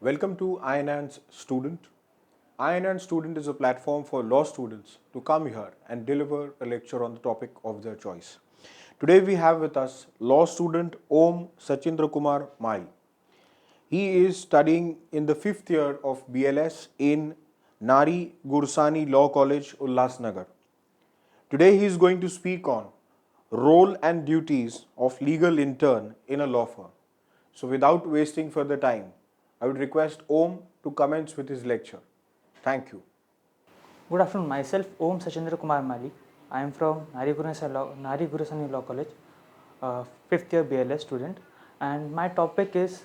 Welcome to INAN's Student. INAN Student is a platform for law students to come here and deliver a lecture on the topic of their choice. Today we have with us law student Om Sachindrakumar Mai. He is studying in the 5th year of BLS in Nari Gursahani Law College, Ulhasnagar. Today he is going to speak on role and duties of legal intern in a law firm. So without wasting further time, I would request Om to commence with his lecture. Thank you. Good afternoon. Myself, Om Sachindrakumar Mali. I am from Nari Gursahani Law College, 5th year BLS student, and my topic is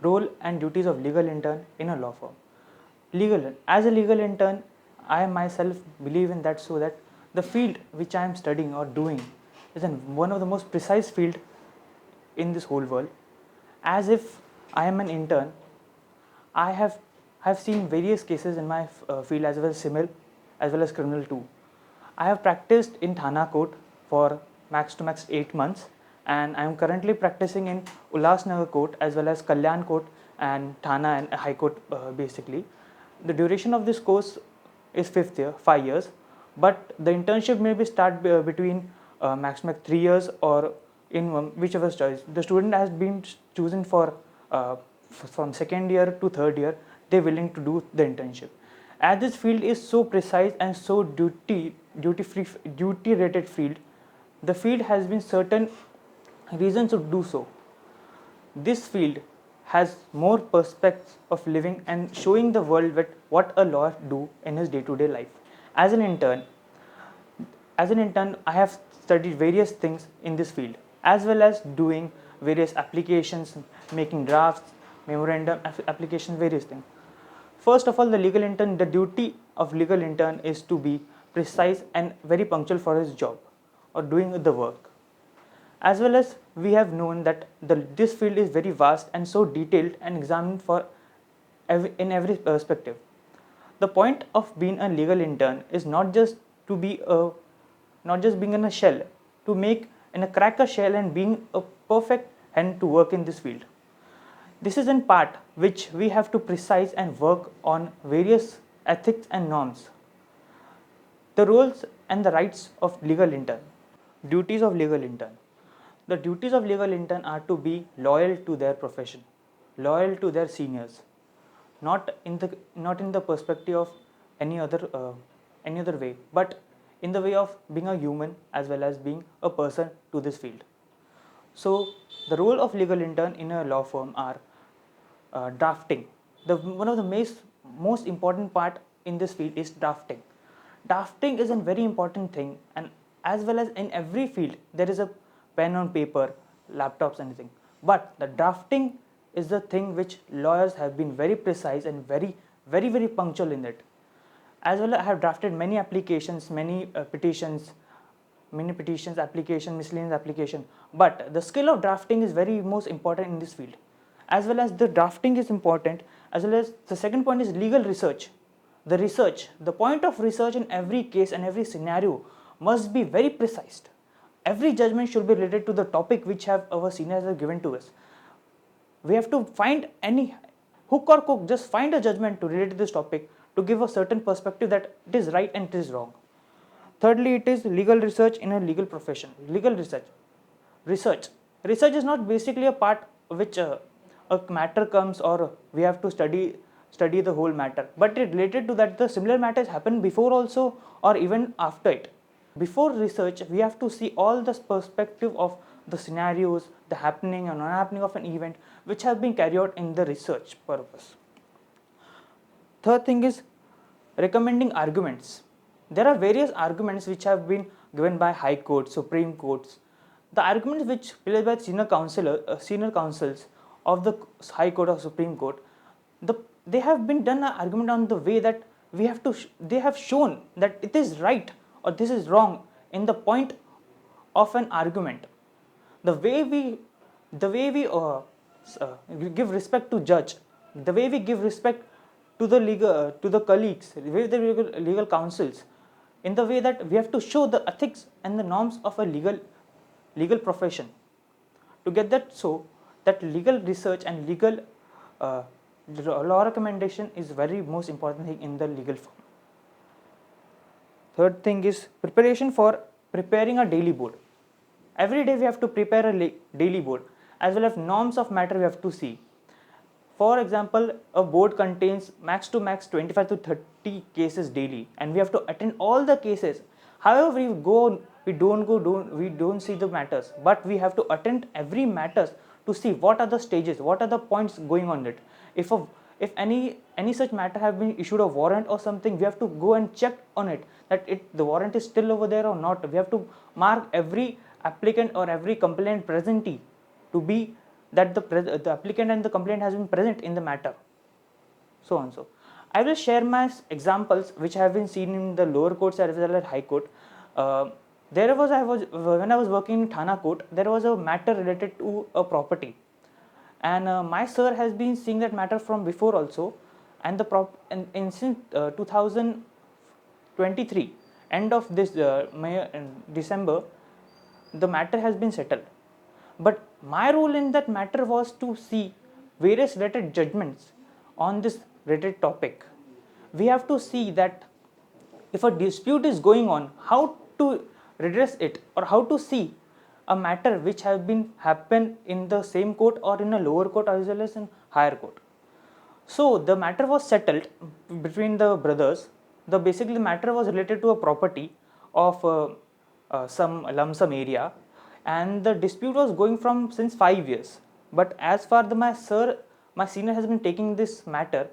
role and duties of legal intern in a law firm. As a legal intern, I myself believe in that, so that the field which I am studying or doing is one of the most precise field in this whole world. As if I am an intern, I have seen various cases in my field, as well as civil as well as criminal too. I have practiced in Thana court for max to max 8 months, and I am currently practicing in Ulhasnagar court as well as Kalyan court and Thana and High Court basically. The duration of this course is 5th year, 5 years, but the internship may be start between maximum 3 years or in whichever choice. The student has been chosen for from 2nd year to 3rd year, they're willing to do the internship. As this field is so precise and so duty rated field, the field has been certain reasons to do so. This field has more perspectives of living and showing the world with what a lawyer do in his day-to-day life. As an intern, I have studied various things in this field, as well as doing various applications, making drafts, memorandum application, various things. First of all, the duty of legal intern is to be precise and very punctual for his job or doing the work. As well as we have known that this field is very vast and so detailed and examined in every perspective. The point of being a legal intern is not just being in a shell, to make in a crack a shell and being a perfect hand to work in this field. This is in part which we have to precise and work on various ethics and norms. The roles and the rights of legal intern. Duties of legal intern. The duties of legal intern are to be loyal to their profession, loyal to their seniors, not in the perspective of any other way, but in the way of being a human as well as being a person to this field. So the role of legal intern in a law firm are drafting. One of the most important part in this field is drafting. Drafting is a very important thing, and as well as in every field there is a pen on paper, laptops, anything. But the drafting is the thing which lawyers have been very precise and very punctual in it. As well, I have drafted many applications, many petitions, miscellaneous application. But the skill of drafting is very most important in this field. As well as the drafting is important, as well as the second point is legal research. The point of research in every case and every scenario must be very precise. Every judgment should be related to the topic which our seniors have given to us. We have to find any hook or crook, just find a judgment to relate to this topic to give a certain perspective that it is right and it is wrong. Thirdly, it is legal research in a legal profession. Legal research is not basically a part which a matter comes or we have to study the whole matter, but it related to that the similar matters happen before also or even after it. Before research, we have to see all the perspective of the scenarios, the happening and non-happening of an event which have been carried out in the research purpose. Third thing is recommending arguments. There are various arguments which have been given by High Court, Supreme Courts. The arguments which placed by senior counsels of the High Court or Supreme Court, they have been done an argument on the way that they have shown that it is right or this is wrong in the point of an argument. The way we give respect to judge, the way we give respect to the colleagues, with the legal counsels, in the way that we have to show the ethics and the norms of a legal profession. To get that, so that legal research and the law recommendation is very most important thing in the legal firm. Third thing is preparation for preparing a daily board. Every day we have to prepare a daily board, as well as norms of matter we have to see. For example, a board contains max to max 25 to 30 cases daily, and we have to attend all the cases. However, we don't see the matters, but we have to attend every matters to see what are the stages, what are the points going on it. If any such matter have been issued a warrant or something, we have to go and check on it that the warrant is still over there or not. We have to mark every applicant or every complainant presentee to be that the applicant and the complainant has been present in the matter, so on. So I will share my examples which have been seen in the lower courts as well as high court. When I was working in Thana court, there was a matter related to a property, and my sir has been seeing that matter from before also, and since 2023 end of this December, the matter has been settled. But my role in that matter was to see various related judgments on this related topic. We have to see that if a dispute is going on, how to redress it, or how to see a matter which have been happened in the same court or in a lower court as well as in higher court. So the matter was settled between the brothers. Basically the matter was related to a property of some lump sum area, and the dispute was going from since 5 years. But as far my senior has been taking this matter,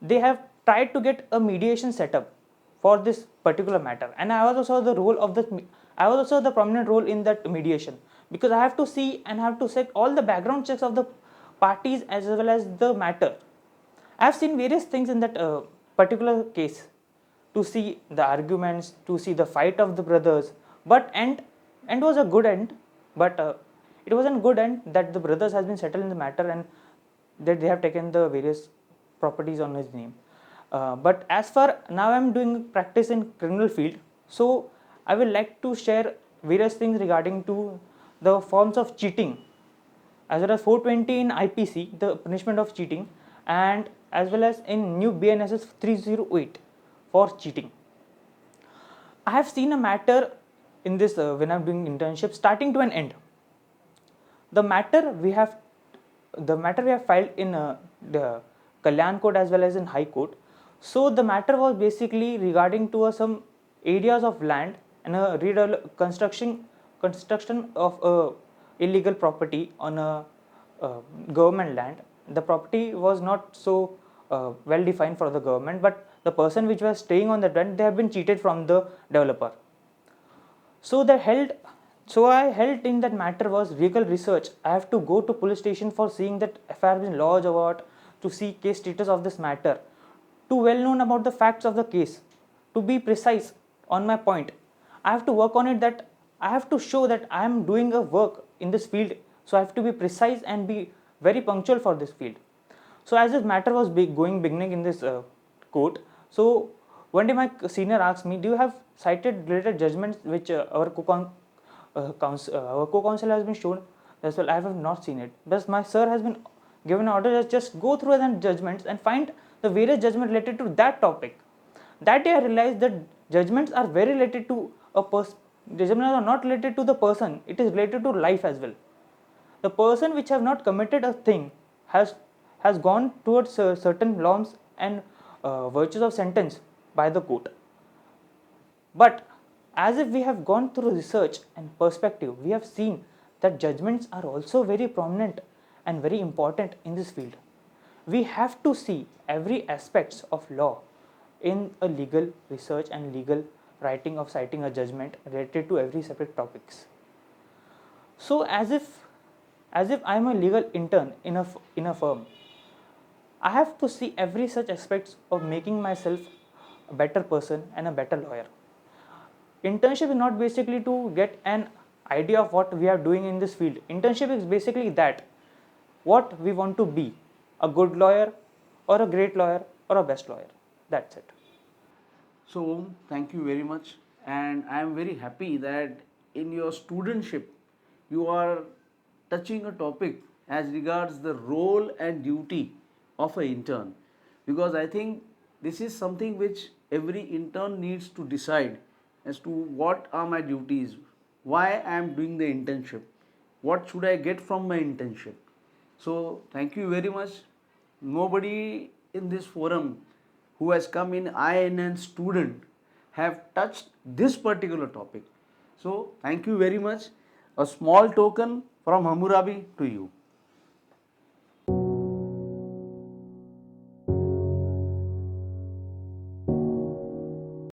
they have tried to get a mediation set up for this particular matter, and I was also the prominent role in that mediation, because I have to see and have to check all the background checks of the parties as well as the matter. I have seen various things in that particular case, to see the arguments, to see the fight of the brothers, but end was a good end, but it wasn't good end that the brothers has been settled in the matter and that they have taken the various properties on his name. But as far now I am doing practice in criminal field, so I will like to share various things regarding to the forms of cheating, as well as 420 in IPC, the punishment of cheating, and as well as in new BNSS 308 for cheating. I have seen a matter in this when I am doing internship starting to an end. The matter we have filed in the Kalyan court as well as in High Court. So the matter was basically regarding to some areas of land and a construction of illegal property on a government land. The property was not so well defined for the government, but the person which was staying on that land, they have been cheated from the developer. So I held in that matter was legal research. I have to go to police station for seeing that FIR has been lodged or what, to see case status of this matter, to well known about the facts of the case, to be precise on my point. I have to work on it, that I have to show that I am doing a work in this field, so I have to be precise and be very punctual for this field. So as this matter was beginning in this court, so one day my senior asked me, do you have cited related judgments which our co-counsel has been shown? As well, I have not seen it, but my sir has been given an order that just go through the judgments and find the various judgments related to that topic. That day I realized that judgments are very related to a person. Judgments are not related to the person, it is related to life as well. The person which have not committed a thing has gone towards certain norms and virtues of sentence by the court. But as if we have gone through research and perspective, we have seen that judgments are also very prominent and very important in this field. We have to see every aspects of law in a legal research and legal writing of citing a judgment related to every separate topics. So as if I am a legal intern in a firm, I have to see every such aspects of making myself a better person and a better lawyer. Internship is not basically to get an idea of what we are doing in this field. Internship is basically that what we want to be, a good lawyer or a great lawyer or a best lawyer. That's it. So Om, thank you very much, and I am very happy that in your studentship you are touching a topic as regards the role and duty of an intern, because I think this is something which every intern needs to decide as to what are my duties, why I am doing the internship, what should I get from my internship. So thank you very much. Nobody in this forum who has come in INN student have touched this particular topic. So thank you very much. A small token from Hammurabi to you.